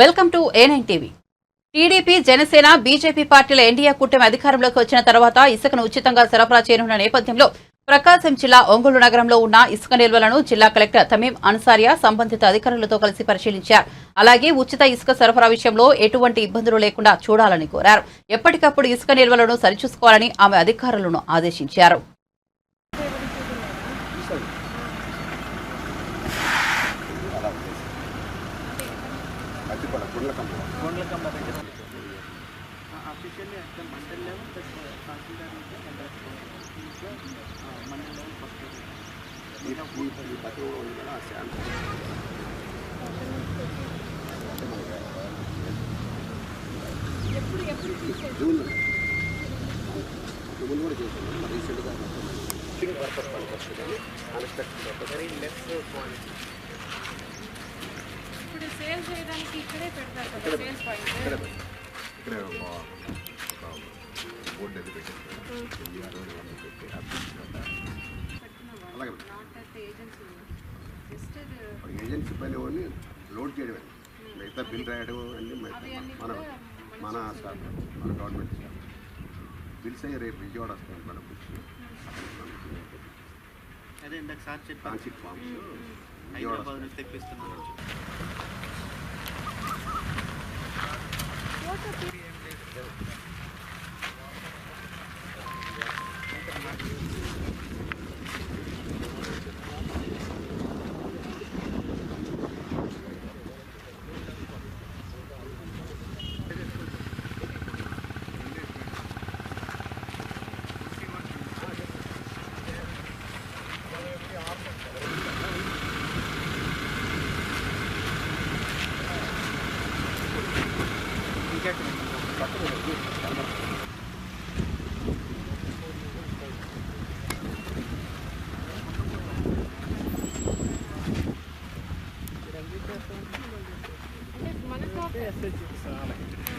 Welcome to A9 TV. TDP, Janasena, BJP పార్టీల NDA కూటమి అధికారంలోకి వచ్చిన తర్వాత ఇసుకను ఉచితంగా సరఫరా చేయనున్న నేపథ్యంలో ప్రకాశం జిల్లా ఒంగోలు నగరంలో ఉన్న ఇసుక నిల్వలను జిల్లా కలెక్టర్ తమీం అన్సారియా సంబంధిత అధికారులతో కలిసి పరిశీలించారు. అలాగే ఉచిత ఇసుక సరఫరా విషయంలో ఎటువంటి ఇబ్బందులు లేకుండా చూడాలని కోరారు. ఎప్పటికప్పుడు ఇసుక నిల్వలను సరిచూసుకోవాలని ఆమె అధికారులను ఆదేశించారు. సేల్ చేయడానికి ఇక్కడే పెడతారు కదా సేల్స్ పాయింట్ ఇక్కడే బోర్డు అది పెట్టేస్తారు ఏజెన్సీ పైన ఓన్లీ లోడ్ చేయడమే మిగతా బిల్ రాయడం అన్నీ మన మన స్టాఫ్ మన గవర్నమెంట్ స్టాఫ్ బిల్స్ అయ్యి రేపు విజయవాడ వస్తాం మేడం అదే ఇందాక సార్ ట్రాన్సిట్ ఫామ్స్ హైదరాబాద్ నుంచి తెప్పిస్తున్నాను.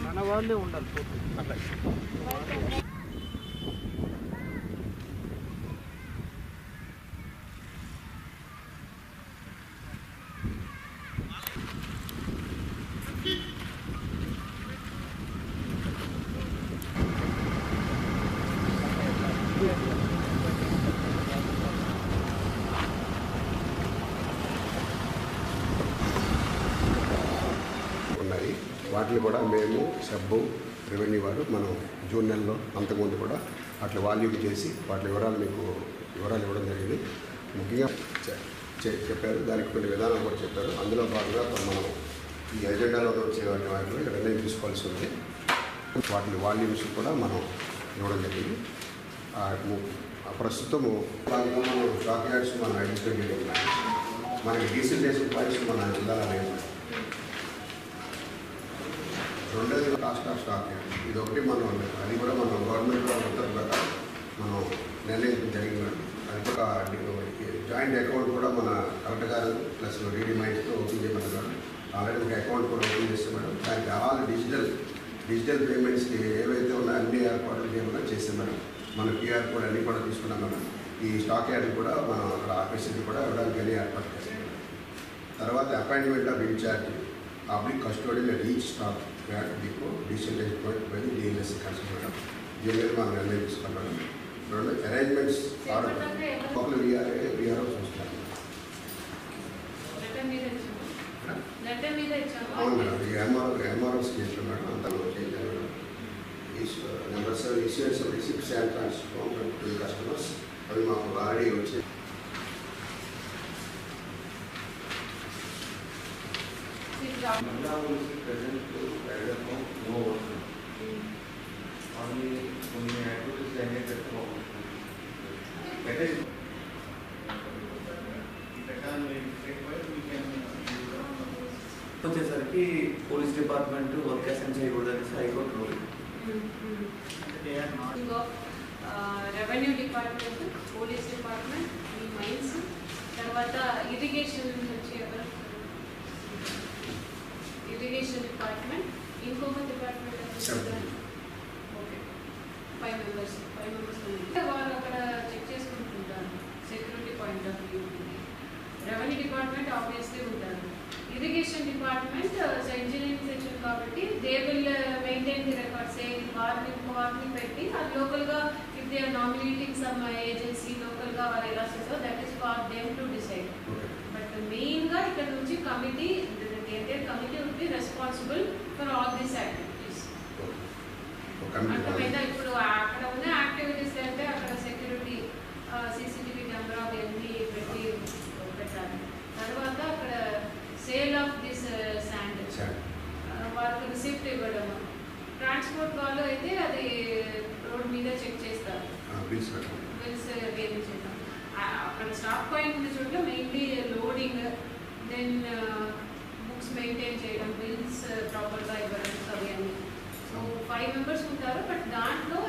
మన వాళ్ళే ఉండాలి. ఉన్నాయి. వాటిని కూడా మేము సబ్బు రెవెన్యూ వారు మనం జూన్ నెలలో అంతకుముందు కూడా అట్లా వాల్యూమ్ చేసి వాటి వివరాలు ఇవ్వడం జరిగింది. ముఖ్యంగా చెప్పారు, దానికి కొన్ని విధానాలు కూడా చెప్పారు. అందులో భాగంగా మనం ఈ ఎజెండాలో వచ్చే వాటిలో నిర్ణయం తీసుకోవాల్సి ఉంది. వాటి వాల్యూమ్స్ కూడా మనం ఇవ్వడం జరిగింది. ప్రస్తుతము మనం స్టాక్ యార్డ్స్ మనం ఐడెంటిఫై చేయడం, మనకి డీజిల్ చేసిన పాయింట్స్ మన జిల్లాలో రెండోది కాస్ట్ ఆఫ్ స్టాక్ యార్డ్. ఇది ఒకటి మనం అది కూడా మనం గవర్నమెంట్ ఉత్తర్వుల ప్రకారం మనం నిర్ణయించడం జరిగింది. అది కూడా జాయింట్ అకౌంట్ కూడా మన కలెక్టర్ గారు ప్లస్ డీడీ మైండ్స్తో ఓపెన్ చేయమన్నారు. ఆల్రెడీ ఒక అకౌంట్ కూడా ఓపెన్ చేస్తాం మేడం. దానికి ఆల్ డిజిటల్ పేమెంట్స్కి ఏవైతే ఉన్నాయో అన్ని ఏర్పాట్లు చేయమన్నా చేసాం మేడం. మన క్యూఆర్ కోడ్ అన్నీ కూడా తీసుకున్నాం మేడం. ఈ స్టాక్ యార్డ్ కూడా మనం అక్కడ ఆఫీసుకి కూడా ఇవ్వడానికి అన్ని ఏర్పాటు చేస్తాం మేడం. తర్వాత appointment of incharge public custodian at each stock yard depot decentralized point by the DLS council madam. దీని మీద మనం నిర్ణయం తీసుకున్నాం. రెండు అరేంజ్మెంట్స్ ఒకరు వీఆర్ఓ చూస్తాను. అవును మేడం. ఈ ఎంఆర్ఓస్ చేస్తాం మేడం. అంతా చేయాలి madam. Number 7 issues of receipts and transfer to customers అవి మాకు ఆల్రెడీ వచ్చాయి. వచ్చేసరికి పోలీస్ డిపార్ట్మెంట్ వర్క్ అసైన్ చేయకూడదని high court rule. Revenue department, police department, ఈ మైన్స్, తర్వాత ఇరిగేషన్ నుంచి ఎవరు, ఇరిగేషన్ డిపార్ట్మెంట్, ఇంకొక డిపార్ట్మెంట్ ఓకే 5 members వారు అక్కడ చెక్ చేసుకుంటుంటారు security point of view. Revenue department obviously ఉంటారు. ఇరిగేషన్ డిపార్ట్మెంట్ ఇంజనీరింగ్ సెక్షన్ కాబట్టి they will maintain the records. వారిని పెట్టి అది లోకల్గా if they are nominating some agency లోకల్గా వారు ఎలా చేస్తారో that is for them to decide. But మెయిన్గా ఇక్కడ నుంచి committee committee would be responsible for all these activities. అర్థమైందా? ఇప్పుడు అక్కడ ఉన్న యాక్టివిటీస్ అంటే అక్కడ సెక్యూరిటీ సీసీటీవీ కెమెరా అవన్నీ పెట్టాలి. తర్వాత అక్కడ సేల్ ఆఫ్ దిస్ శాండ్ వాళ్ళకి రిసిప్ట్ ఇవ్వడం. ట్రాన్స్పోర్ట్ వాళ్ళు అయితే అది రోడ్ మీద చెక్ చేస్తారు, బిల్స్ వేయించడం. అక్కడ స్టాక్ పాయింట్ ఉన్న చోట్ల mainly loading, then books maintain చేయడం, బిల్స్ ప్రాపర్గా ఇవ్వడం, అవి అన్నీ. సో 5 members ఉంటారు. బట్ దాంట్లో